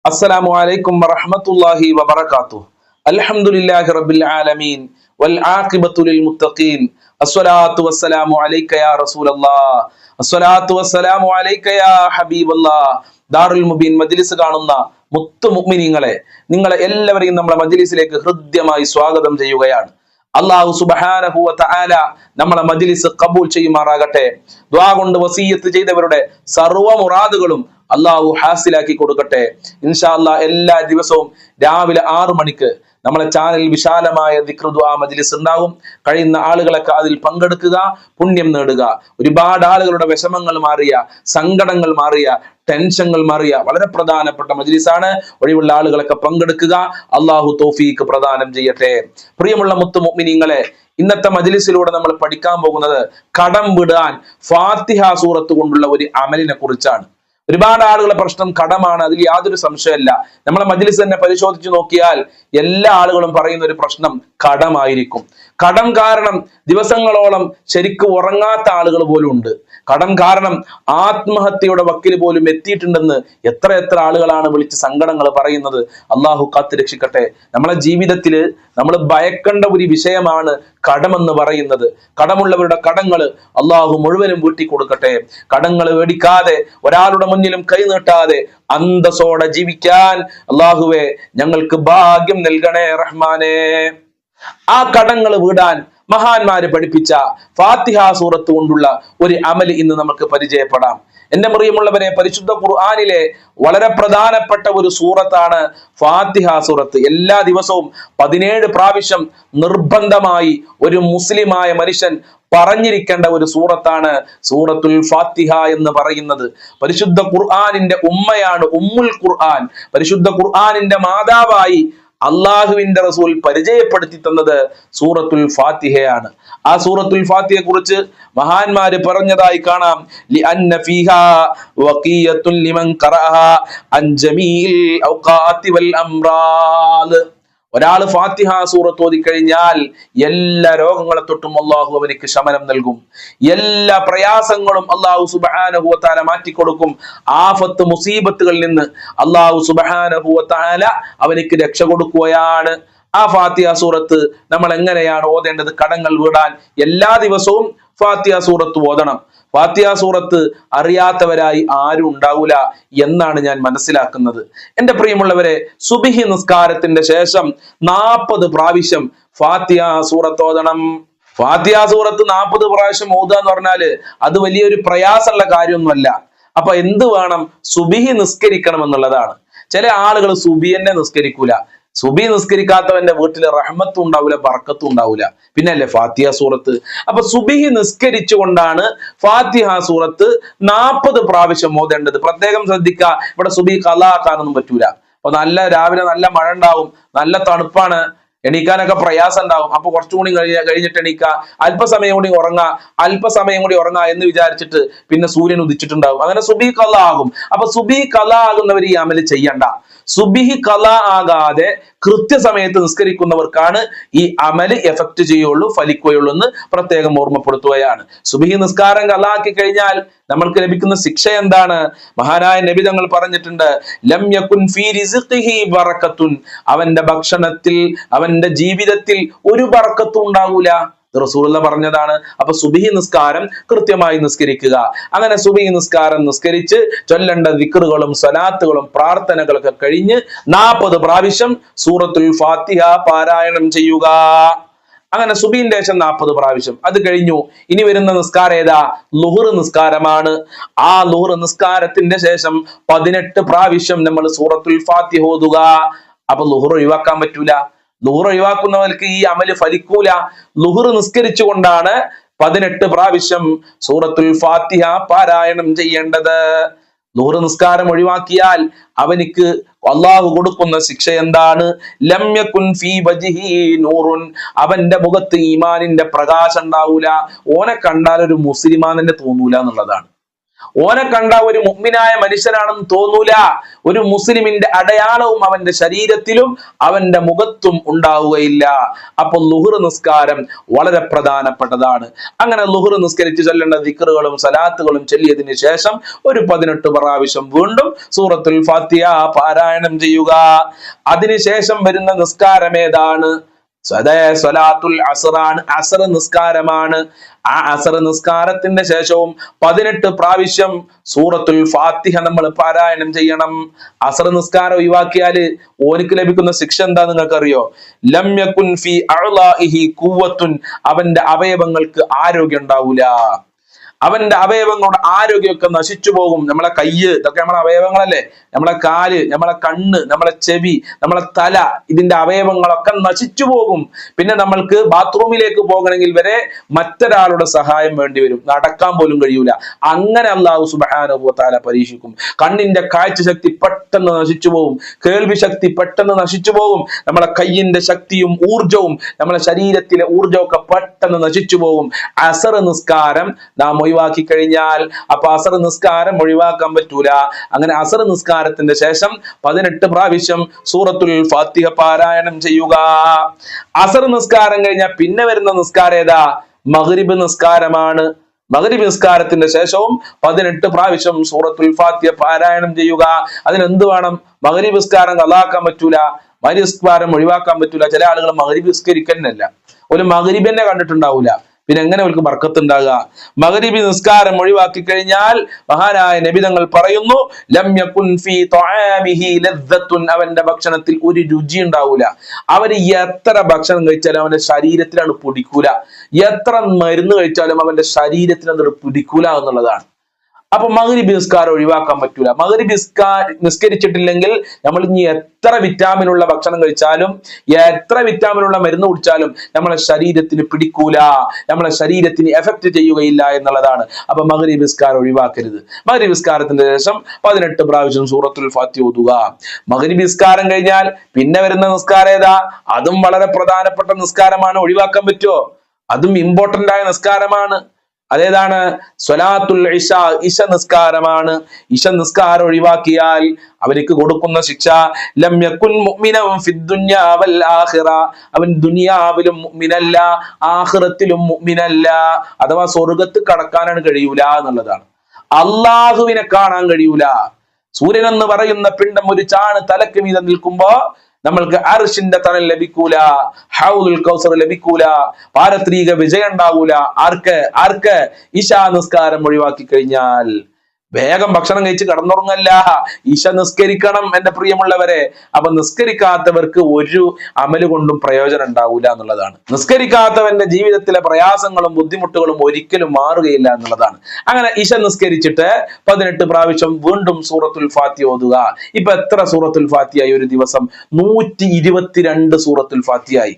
السلام عليكم ورحمة الله وبركاته. الحمد لله رب العالمين والعاقبة للمتقين. الصلاة والسلام عليك يا رسول الله. الصلاة والسلام عليك يا حبيب الله. ദാറുൽ മുബീൻ മജ്ലിസ് കാണുന്ന മുത്തു മുഅ്മിനീങ്ങളെ, നിങ്ങളെ എല്ലാവരെയും നമ്മുടെ മജ്ലിസിലേക്ക് ഹൃദ്യമായി സ്വാഗതം ചെയ്യുകയാണ്. അല്ലാഹു സുബ്ഹാനഹു വ തആല നമ്മളെ മജ്ലിസ് ഖബൂൽ ചെയ്യുമാറാകട്ടെ. ദുആ കൊണ്ട് വസിയ്യത്ത് ചെയ്തവരുടെ സർവ്വ മുറാദുകളും അള്ളാഹു ഹാസിലാക്കി കൊടുക്കട്ടെ. ഇൻഷാ അല്ലാഹ് എല്ലാ ദിവസവും രാവിലെ 6 മണിക്ക് നമ്മളെ ചാനലിൽ വിശാലമായ ദിക്ർ ദുആ മജ്ലിസ് ഉണ്ടാകും. കഴിയുന്ന ആളുകളൊക്കെ അതിൽ പങ്കെടുക്കുക, പുണ്യം നേടുക. ഒരുപാട് ആളുകളുടെ വിഷമങ്ങൾ മാറിയ, സങ്കടങ്ങൾ മാറിയ, ടെൻഷനുകൾ മാറിയ വളരെ പ്രധാനപ്പെട്ട മജ്ലിസാണ്. ഒഴിവുള്ള ആളുകളൊക്കെ പങ്കെടുക്കുക. അള്ളാഹു തൗഫീഖ് പ്രദാനം ചെയ്യട്ടെ. പ്രിയമുള്ള മുത്തു മുഅ്മിനീങ്ങളെ, ഇന്നത്തെ മജ്ലിസിലൂടെ നമ്മൾ പഠിക്കാൻ പോകുന്നത് കടം വിടാൻ ഫാത്തിഹ സൂറത്ത് കൊണ്ടുള്ള ഒരു അമലിനെ കുറിച്ചാണ്. ഒരുപാട് ആളുകളുടെ പ്രശ്നം കടമാണ്, അതിൽ യാതൊരു സംശയമല്ല. നമ്മളെ മജ്ലിസ് തന്നെ പരിശോധിച്ചു നോക്കിയാൽ എല്ലാ ആളുകളും പറയുന്ന ഒരു പ്രശ്നം കടമായിരിക്കും. കടം കാരണം ദിവസങ്ങളോളം ശരിക്കും ഉറങ്ങാത്ത ആളുകൾ പോലും ഉണ്ട്. കടം കാരണം ആത്മഹത്യയുടെ വക്കിൽ പോലും എത്തിയിട്ടുണ്ടെന്ന് എത്ര ആളുകളാണ് വിളിച്ച് സങ്കടങ്ങൾ പറയുന്നത്. അള്ളാഹു കാത്ത് രക്ഷിക്കട്ടെ. നമ്മളെ ജീവിതത്തിൽ നമ്മൾ ഭയക്കേണ്ട ഒരു വിഷയമാണ് കടമെന്ന് പറയുന്നത്. കടമുള്ളവരുടെ കടങ്ങൾ അള്ളാഹു മുഴുവനും വീട്ടി കൊടുക്കട്ടെ. കടങ്ങൾ മേടിക്കാതെ, ഒരാളുടെ മുന്നിലും കൈ നീട്ടാതെ അന്തസ്സോടെ ജീവിക്കാൻ അള്ളാഹുവെ ഞങ്ങൾക്ക് ഭാഗ്യം നൽകണേ റഹ്മാനേ. ആ കടങ്ങൾ വീടാൻ മഹാന്മാര് പഠിപ്പിച്ച ഫാത്തിഹ സൂറത്ത് കൊണ്ടുള്ള ഒരു അമല് ഇന്ന് നമുക്ക് പരിചയപ്പെടാം. എന്റെ പ്രിയമുള്ളവരെ, പരിശുദ്ധ ഖുർആനിലെ വളരെ പ്രധാനപ്പെട്ട ഒരു സൂറത്താണ് ഫാത്തിഹ സൂറത്ത്. എല്ലാ ദിവസവും 17 പ്രാവശ്യം നിർബന്ധമായി ഒരു മുസ്ലിമായ മനുഷ്യൻ പറഞ്ഞിരിക്കേണ്ട ഒരു സൂറത്താണ് സൂറത്തുൽ ഫാത്തിഹ എന്ന് പറയുന്നത്. പരിശുദ്ധ ഖുർആനിന്റെ ഉമ്മയാണ് ഉമ്മുൽ ഖുർആൻ. പരിശുദ്ധ ഖുർആനിന്റെ മാതാവായി അള്ളാഹുവിന്റെ റസൂൽ പരിചയപ്പെടുത്തി തന്നത് സൂറത്തുൽ ഫാത്തിഹയാണ്. ആ സൂറത്തുൽ ഫാത്തിഹയെ കുറിച്ച് മഹാന്മാര് പറഞ്ഞതായി കാണാം. ലിഅന്ന ഫീഹാ വഖിയത്തുൻ ലിമൻ ഖറഅഹാ അൻ ജമീൽ ഔഖാതി വൽ അംറാദ്. ഒരാൾ ഫാത്തിഹ സൂറത്ത് ഓതിക്കഴിഞ്ഞാൽ എല്ലാ രോഗങ്ങളെ തൊട്ടും അള്ളാഹു അവനിക്ക് ശമനം നൽകും. എല്ലാ പ്രയാസങ്ങളും അള്ളാഹു സുബ്ഹാനഹു വ തആല മാറ്റിക്കൊടുക്കും. ആഫത്ത് മുസീബത്തുകളിൽ നിന്ന് അള്ളാഹു സുബ്ഹാനഹു വ തആല അവനിക്ക് രക്ഷ കൊടുക്കുകയാണ്. ആ ഫാത്തിഹ സൂറത്ത് നമ്മൾ എങ്ങനെയാണ് ഓതേണ്ടത്? കടങ്ങൾ വീടാൻ എല്ലാ ദിവസവും ഫാത്തിഹ സൂറത്ത് ഓതണം. ഫാത്തിഹ സൂറത്ത് അറിയാത്തവരായി ആരും ഉണ്ടാവൂല എന്നാണ് ഞാൻ മനസ്സിലാക്കുന്നത്. എന്റെ പ്രിയമുള്ളവരെ, സുബ്ഹി നിസ്കാരത്തിന്റെ ശേഷം 40 പ്രാവശ്യം ഫാത്തിഹ സൂറത്ത് ഓതണം. ഫാത്തിഹ സൂറത്ത് 40 പ്രാവശ്യം ഓതുക എന്ന് പറഞ്ഞാല് അത് വലിയൊരു പ്രയാസമുള്ള കാര്യമൊന്നുമല്ല. അപ്പൊ എന്ത് വേണം? സുബ്ഹി നിസ്കരിക്കണം എന്നുള്ളതാണ്. ചില ആളുകൾ സുബ്ഹി തന്നെ നിസ്കരിക്കൂല. സുബ്ഹി നിസ്കരിക്കാത്തവന്റെ വീട്ടിൽ റഹ്മത്തും ഉണ്ടാവില്ല, ബർക്കത്തും ഉണ്ടാവില്ല. പിന്നെ അല്ലേ ഫാത്തിഹ സൂറത്ത്. അപ്പൊ സുബ്ഹി നിസ്കരിച്ചുകൊണ്ടാണ് ഫാത്തിഹ സൂറത്ത് 40 പ്രാവശ്യം ഓതേണ്ടത്. പ്രത്യേകം ശ്രദ്ധിക്കുക, ഇവിടെ സുബ്ഹി ഖളാ ആക്കാനൊന്നും പറ്റൂല. അപ്പൊ രാവിലെ നല്ല മഴ ഉണ്ടാവും, നല്ല തണുപ്പാണ്, എണീക്കാനൊക്കെ പ്രയാസം ഉണ്ടാവും. അപ്പൊ കുറച്ചും കൂടി കഴിഞ്ഞിട്ട് എണീക്കുക, അല്പസമയം കൂടി ഉറങ്ങാ എന്ന് വിചാരിച്ചിട്ട് പിന്നെ സൂര്യൻ ഉദിച്ചിട്ടുണ്ടാവും. അങ്ങനെ സുബ്ഹി ഖളാ ആകും. അപ്പൊ സുബ്ഹി ഖളാ ആകുന്നവർ ഈ അമല് ചെയ്യണ്ട. സുബ്ഹി ഖളാ ആകാതെ കൃത്യസമയത്ത് നിസ്കരിക്കുന്നവർക്കാണ് ഈ അമല് എഫക്ട് ചെയ്യുള്ളൂ, ഫലിക്കുകയുള്ളൂ എന്ന് പ്രത്യേകം ഓർമ്മപ്പെടുത്തുകയാണ്. സുബ്ഹി നിസ്കാരം ഖളാ ആക്കി കഴിഞ്ഞാൽ നമ്മൾക്ക് ലഭിക്കുന്ന ശിക്ഷ എന്താണ്? മഹാനായ നബി തങ്ങൾ പറഞ്ഞിട്ടുണ്ട്, ലം യകുൻ ഫീ റിസ്ഖിഹി ബറകത്തുൻ. അവന്റെ ഭക്ഷണത്തിൽ, അവന്റെ ജീവിതത്തിൽ ഒരു ബറക്കത്തും ഉണ്ടാകൂല. റസൂലുള്ള പറഞ്ഞതാണ്. അപ്പൊ സുബ്ഹി നിസ്കാരം കൃത്യമായി നിസ്കരിക്കുക. അങ്ങനെ സുബ്ഹി നിസ്കാരം നിസ്കരിച്ച് ചൊല്ലേണ്ട ദിക്റുകളും സ്വലാത്തുകളും പ്രാർത്ഥനകളൊക്കെ കഴിഞ്ഞ് 40 പ്രാവശ്യം സൂറത്തുൽ ഫാത്തിഹ പാരായണം ചെയ്യുക. അങ്ങനെ സുബ്ഹിന്റെ ശേഷം 40 പ്രാവശ്യം. അത് കഴിഞ്ഞു ഇനി വരുന്ന നിസ്കാരം ഏതാ? ളുഹ്ർ നിസ്കാരമാണ്. ആ ളുഹ്ർ നിസ്കാരത്തിന്റെ ശേഷം 18 പ്രാവശ്യം നമ്മൾ സൂറത്തുൽ ഫാത്തിഹ ഓതുക. അപ്പൊ ളുഹ്ർ ഒഴിവാക്കാൻ പറ്റൂല. ളുഹ്ർ ഒഴിവാക്കുന്നവർക്ക് ഈ അമല് ഫലിക്കൂല. ളുഹ്ർ നിസ്കരിച്ചുകൊണ്ടാണ് 18 പ്രാവശ്യം സൂറത്തുൽ ഫാത്തിഹ പാരായണം ചെയ്യേണ്ടത്. ളുഹ്ർ നിസ്കാരം ഒഴിവാക്കിയാൽ അവനിക്ക് അള്ളാഹു കൊടുക്കുന്ന ശിക്ഷ എന്താണ്? ലം യകുൻ ഫീ വജ്ഹി നൂറുൻ. അവന്റെ മുഖത്ത് ഈമാനിന്റെ പ്രകാശം ഉണ്ടാവൂല. ഓനെ കണ്ടാൽ ഒരു മുസ്ലിമാൻ തന്നെ തോന്നൂല എന്നുള്ളതാണ്. ഓനെ കണ്ട ഒരു മുഅ്മിനായ മനുഷ്യനാണെന്ന് തോന്നൂല. ഒരു മുസ്ലിമിന്റെ അടയാളവും അവന്റെ ശരീരത്തിലും അവന്റെ മുഖത്തും ഉണ്ടാവുകയില്ല. അപ്പൊ ളുഹ്ർ നിസ്കാരം വളരെ പ്രധാനപ്പെട്ടതാണ്. അങ്ങനെ ളുഹ്ർ നിസ്കരിച്ച് ചൊല്ലേണ്ട ദിക്റുകളും സലാത്തുകളും ചൊല്ലിയതിനു ശേഷം ഒരു 18 പ്രാവശ്യം വീണ്ടും സൂറത്തുൽ ഫാത്തിഹ പാരായണം ചെയ്യുക. അതിനുശേഷം വരുന്ന നിസ്കാരം ഏതാണ്? സ്വലാത്തുൽ അസ്റാണ്, അസ്ർ നിസ്കാരമാണ്. ആ അസ്ർ നിസ്കാരത്തിന്റെ ശേഷവും 18 പ്രാവശ്യം സൂറത്തുൽ ഫാത്തിഹ നമ്മൾ പാരായണം ചെയ്യണം. അസ്ർ നിസ്കാരം ഒഴിവാക്കിയാല് ഓനിക്ക് ലഭിക്കുന്ന ശിക്ഷ എന്താ നിങ്ങൾക്കറിയോ? ലം യകുൻ ഫീ അഅ്ളാഇഹി ഖുവ്വത്തുൻ, അവന്റെ അവയവങ്ങൾക്ക് ആരോഗ്യം ഉണ്ടാവൂല. അവന്റെ അവയവങ്ങളുടെ ആരോഗ്യമൊക്കെ നശിച്ചു പോകും. നമ്മളെ കയ്യ്, ഇതൊക്കെ നമ്മളെ അവയവങ്ങളല്ലേ. നമ്മളെ കാല്, നമ്മളെ കണ്ണ്, നമ്മളെ ചെവി, നമ്മളെ തല, ഇതിന്റെ അവയവങ്ങളൊക്കെ നശിച്ചു പോകും. പിന്നെ നമ്മൾക്ക് ബാത്റൂമിലേക്ക് പോകണമെങ്കിൽ വരെ മറ്റൊരാളുടെ സഹായം വേണ്ടി വരും. നടക്കാൻ പോലും കഴിയൂല. അങ്ങനെ അല്ലാഹു സുബ്ഹാനഹു വ തആല പരീക്ഷിക്കും. കണ്ണിന്റെ കാഴ്ച ശക്തി പെട്ടെന്ന് നശിച്ചു പോകും. കേൾവി ശക്തി പെട്ടെന്ന് നശിച്ചു പോകും. നമ്മളെ കയ്യിന്റെ ശക്തിയും ഊർജവും നമ്മളെ ശരീരത്തിലെ ഊർജമൊക്കെ പെട്ടെന്ന് നശിച്ചു പോകും. അസർ നിസ്കാരം നാം ഒഴിവാക്കി കഴിഞ്ഞാൽ, അപ്പൊ അസർ നിസ്കാരം ഒഴിവാക്കാൻ പറ്റൂല. അങ്ങനെ അസർ നിസ്കാരത്തിന്റെ ശേഷം 18 പ്രാവശ്യം സൂറത്തുൽ ഫാത്തിഹ പാരായണം ചെയ്യുക. അസർ നിസ്കാരം കഴിഞ്ഞാൽ പിന്നെ വരുന്ന നിസ്കാരം ഏതാ? മഗ്രിബ് നിസ്കാരമാണ്. മഗ്രിബ് നിസ്കാരത്തിന്റെ ശേഷവും 18 പ്രാവശ്യം സൂറത്തുൽ ഫാത്തിഹ പാരായണം ചെയ്യുക. അതിനെന്ത് വേണം? മഗ്രിബ് നിസ്കാരം ഖളാക്കാൻ പറ്റൂല, മഗ്രിബ് നിസ്കാരം ഒഴിവാക്കാൻ പറ്റൂല. ചില ആളുകൾ മഗ്രിബ് നിസ്കരിക്കുന്നല്ല, ഒരു മഗ്രിബ് തന്നെ കണ്ടിട്ടുണ്ടാവൂല. പിന്നെ എങ്ങനെ അവർക്ക് ബർക്കത്ത് ഉണ്ടാകുക? മഗ്രിബ് നിസ്കാരം ഒഴിവാക്കി കഴിഞ്ഞാൽ മഹാനായ നബി തങ്ങൾ പറയുന്നു, ലം യകുൻ ഫീ തആമിഹി ലദ്ദത്തുൻ, അവന്റെ ഭക്ഷണത്തിൽ ഒരു രുചി ഉണ്ടാവൂല. അവന് എത്ര ഭക്ഷണം കഴിച്ചാലും അവന്റെ ശരീരത്തിലാണ് പിടിക്കൂല. എത്ര മരുന്ന് കഴിച്ചാലും അവന്റെ ശരീരത്തിന് അത് പിടിക്കൂല എന്നുള്ളതാണ്. അപ്പൊ മഗ്രിബ് നിസ്കാരം ഒഴിവാക്കാൻ പറ്റൂല. മഗ്രിബ് നിസ്കരിച്ചിട്ടില്ലെങ്കിൽ നമ്മൾ ഇനി എത്ര വിറ്റാമിൻ ഉള്ള ഭക്ഷണം കഴിച്ചാലും എത്ര വിറ്റാമിൻ ഉള്ള മരുന്ന് കുടിച്ചാലും നമ്മളെ ശരീരത്തിന് പിടിക്കൂല, നമ്മളെ ശരീരത്തിന് എഫക്ട് ചെയ്യുകയില്ല എന്നുള്ളതാണ്. അപ്പൊ മഗ്രിബ് നിസ്കാരം ഒഴിവാക്കരുത്. മഗ്രിബ് നിസ്കാരത്തിന്റെ ശേഷം 18 പ്രാവശ്യം സൂറത്തുൽ ഫാത്തിഹ ഓതുക. മഗ്രിബ് നിസ്കാരം കഴിഞ്ഞാൽ പിന്നെ വരുന്ന നിസ്കാരം ഏതാ? അതും വളരെ പ്രധാനപ്പെട്ട നിസ്കാരമാണ്. ഒഴിവാക്കാൻ പറ്റുമോ? അതും ഇമ്പോർട്ടന്റ് ആയ നിസ്കാരമാണ്. അതേതാണ്? സ്വലാത്തുൽ ഇശ, ഇശ നിസ്കാരമാണ്. ഇശ നിസ്കാരം ഒഴിവാക്കിയാൽ അവർക്ക് കൊടുക്കുന്ന ശിക്ഷ, ലം യകുൻ മുഅ്മിനൻ ഫിദ് ദുനിയ വൽ ആഖിറ, അവൻ ദുനിയാവിലും മുഅ്മിനല്ല, ആഖിറത്തിലും മുഅ്മിനല്ല. അഥവാ സ്വർഗ്ഗത്ത് കടക്കാനാണ് കഴിയൂല എന്നുള്ളതാണ്. അള്ളാഹുവിനെ കാണാൻ കഴിയൂല. സൂര്യൻ എന്ന് പറയുന്ന പിണ്ഡം ഒരു ചാണ് തലക്ക് മീതെ നിൽക്കുമ്പോ നമ്മൾക്ക് അർശിന്റെ തണൽ ലഭിക്കൂല, ഹൗദുൽ കൗസർ ലഭിക്കൂല, പാരത്രിക വിജയം ഉണ്ടാവൂല. ആർക്ക്? ഇശാ നിസ്കാരം ഒഴിവാക്കി കഴിഞ്ഞാൽ. വേഗം ഭക്ഷണം കഴിച്ച് കടന്നുറങ്ങല്ല, ഇശ നിസ്കരിക്കണം എന്റെ പ്രിയമുള്ളവരെ. അപ്പൊ നിസ്കരിക്കാത്തവർക്ക് ഒരു അമല് കൊണ്ടും പ്രയോജനം ഉണ്ടാവൂല എന്നുള്ളതാണ്. നിസ്കരിക്കാത്തവന്റെ ജീവിതത്തിലെ പ്രയാസങ്ങളും ബുദ്ധിമുട്ടുകളും ഒരിക്കലും മാറുകയില്ല എന്നുള്ളതാണ്. അങ്ങനെ ഇശ നിസ്കരിച്ചിട്ട് 18 പ്രാവശ്യം വീണ്ടും സൂറത്തുൽ ഫാത്തിഹ ഓതുക. ഇപ്പൊ എത്ര സൂറത്തുൽ ഫാത്തിഹയായി ഒരു ദിവസം? 122 സൂറത്തുൽ ഫാത്തിഹയായി.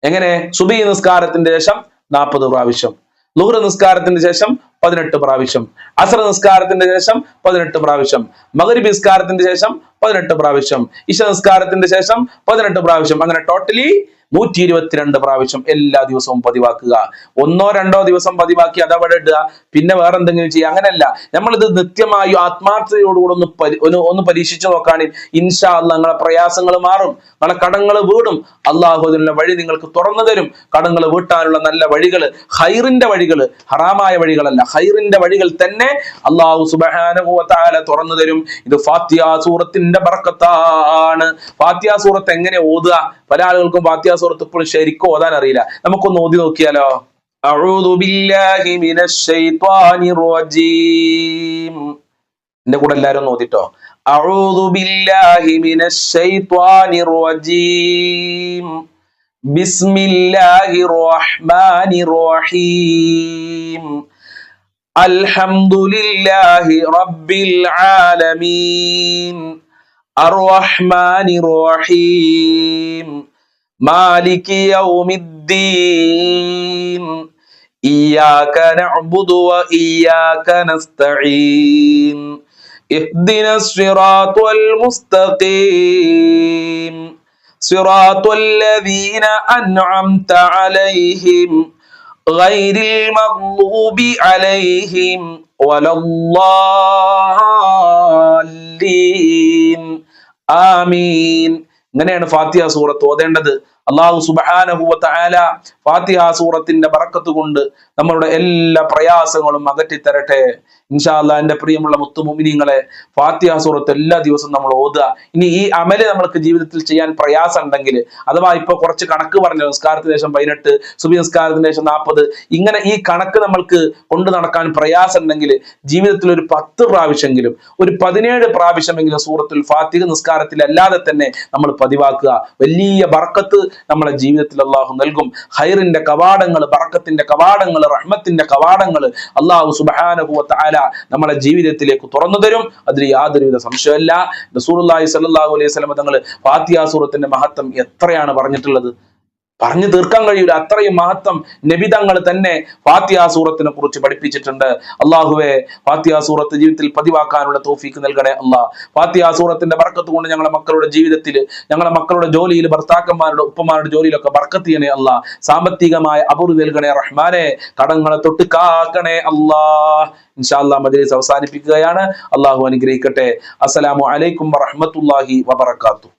എങ്ങനെ? സുബഹി നിസ്കാരത്തിന്റെ ശേഷം 40 പ്രാവശ്യം, ളുഹ്ർ നിസ്കാരത്തിന്റെ ശേഷം 18 പ്രാവശ്യം, അസ്ർ നിസ്കാരത്തിന്റെ ശേഷം 18 പ്രാവശ്യം, മഗ്രിബ് നിസ്കാരത്തിന്റെ ശേഷം 18 പ്രാവശ്യം, ഇശ നിസ്കാരത്തിന്റെ ശേഷം 18 പ്രാവശ്യം. അങ്ങനെ ടോട്ടലി 122 പ്രാവശ്യം എല്ലാ ദിവസവും പതിവാക്കുക. 1-2 ദിവസം പതിവാക്കി അതവിടെ ഇടുക, പിന്നെ വേറെ എന്തെങ്കിലും ചെയ്യുക, അങ്ങനെയല്ല. നമ്മളിത് നിത്യമായി ആത്മാർത്ഥതയോടുകൂടെ ഒന്ന് പരീക്ഷിച്ചു നോക്കാണ്. ഇൻഷാ അല്ലാഹ് നിങ്ങളെ പ്രയാസങ്ങൾ മാറും, നിങ്ങളെ കടങ്ങൾ വീടും. അള്ളാഹു അതിനുള്ള വഴി നിങ്ങൾക്ക് തുറന്നു തരും. കടങ്ങൾ വീട്ടാനുള്ള നല്ല വഴികൾ, ഖൈറിന്റെ വഴികൾ, ഹറാമായ വഴികളല്ല, ഖൈറിന്റെ വഴികൾ തന്നെ അള്ളാഹു സുബ്ഹാനഹു വ തആല തുറന്നു തരും. ഇത് ഫാത്തിഹ സൂറത്തിന്റെ ബർക്കത്താണ്. ഫാത്തിഹ സൂറത്ത് എങ്ങനെ ഓതുക? പല ആളുകൾക്കും ഫാത്തിഹ സൂറത്ത് ഇപ്പോഴും ശരിക്കും ഓതാൻ അറിയില്ല. നമുക്കൊന്ന് ഓതി നോക്കിയാലോ? അഊദു ബില്ലാഹി മിനശ് ശൈത്വാനിർ റജീം. എന്റെ കൂടെ എല്ലാവരും ഓതിട്ടോ. അഊദു ബില്ലാഹി മിനശ് ശൈത്വാനിർ റജീം. ബിസ്മില്ലാഹിർ റഹ്മാനിർ റഹീം. അൽഹംദുലില്ലാഹി റബ്ബിൽ ആലമീൻ. അർറഹ്മാനിർ റഹീം. മാലികി യൗമിദ്ദീൻ. ഇയ്യാക നഅ്ബുദു വ ഇയ്യാക നസ്തഈൻ. ഇഹ്ദിനസ് സിറാത്തൽ മുസ്തഖീം. സിറാത്തൽ ലദീന അൻഅംത അലൈഹിം ഗൈറിൽ മഗ്ദൂബി അലൈഹിം വലദ്ദാല്ലീൻ. ആമീൻ. ഇങ്ങനെയാണ് ഫാത്തിഹ സൂറത്ത് ഓതേണ്ടത്. അല്ലാഹു സുബ്ഹാനഹു വ തആല ഫാത്തിഹ സൂറത്തിന്റെ ബറക്കത്ത് കൊണ്ട് നമ്മളുടെ എല്ലാ പ്രയാസങ്ങളും അകറ്റിത്തരട്ടെ ഇൻഷാ അല്ലാഹ്. എന്റെ പ്രിയമുള്ള മുത്തുമുഅ്മിനീങ്ങളെ, ഫാത്തിഹ സൂറത്ത് എല്ലാ ദിവസവും നമ്മൾ ഓതുക. ഇനി ഈ അമല് നമ്മൾക്ക് ജീവിതത്തിൽ ചെയ്യാൻ പ്രയാസം ഉണ്ടെങ്കിൽ, അഥവാ ഇപ്പൊ കുറച്ച് കണക്ക് പറഞ്ഞു, നിസ്കാരത്തിന് ശേഷം 18, സുബഹി നിസ്കാരത്തിന് ശേഷം 40, ഇങ്ങനെ ഈ കണക്ക് നമ്മൾക്ക് കൊണ്ടു നടക്കാൻ പ്രയാസം ഉണ്ടെങ്കിൽ ജീവിതത്തിൽ ഒരു 10 പ്രാവശ്യമെങ്കിലും, ഒരു 17 പ്രാവശ്യമെങ്കിലും സൂറത്തുൽ ഫാത്തിഹ നിസ്കാരത്തിൽ അല്ലാതെ തന്നെ നമ്മൾ പതിവാക്കുക. വലിയ ബർക്കത്ത് നമ്മളെ ജീവിതത്തിൽ അള്ളാഹു നൽകും. ഖൈറിന്റെ കവാടങ്ങൾ, ബർക്കത്തിന്റെ കവാടങ്ങൾ, റഹ്മത്തിന്റെ കവാടങ്ങൾ അള്ളാഹു സുബ്ഹാനഹു വ തആല നമ്മളെ ജീവിതത്തിലേക്ക് തുറന്നു തരും. അതിൽ യാതൊരുവിധ സംശയമില്ല. റസൂലുള്ളാഹി സ്വല്ലല്ലാഹു അലൈഹി വസല്ലം തങ്ങൾ ഫാത്തിഹ സൂറത്തിന്റെ മഹത്വം എത്രയാണ് പറഞ്ഞിട്ടുള്ളത്, പറഞ്ഞു തീർക്കാൻ കഴിയൂല. അത്രയും മഹത്വം നബി തങ്ങൾ തന്നെ ഫാത്തിഹ സൂറത്തിനെ കുറിച്ച് പഠിപ്പിച്ചിട്ടുണ്ട്. അള്ളാഹുവെ, ഫാത്തിഹ സൂറത്ത് ജീവിതത്തിൽ പതിവാക്കാനുള്ള തൗഫീക്ക് നൽകണേ അല്ലാ. ഫാത്തിഹ സൂറത്തിന്റെ ബർക്കത്ത് കൊണ്ട് ഞങ്ങളുടെ മക്കളുടെ ജീവിതത്തിൽ, ഞങ്ങളുടെ മക്കളുടെ ജോലിയിൽ, ഭർത്താക്കന്മാരുടെ ഉപ്പമാരുടെ ജോലിയിലൊക്കെ ബർക്കത്ത് ചെയ്യണേ അല്ലാ. സാമ്പത്തികമായ അഭിവൃദ്ധി നൽകണേ റഹ്മാനെ. കടങ്ങളെ തൊട്ട് കാക്കണേ അല്ലാ. ഇൻഷാ അല്ലാഹ് മജ്‌ലിസ് അവസാനിപ്പിക്കുകയാണ്. അള്ളാഹു അനുഗ്രഹിക്കട്ടെ. അസ്സലാമു അലൈക്കും വറഹ്മത്തുള്ളാഹി വബറകാതുഹു.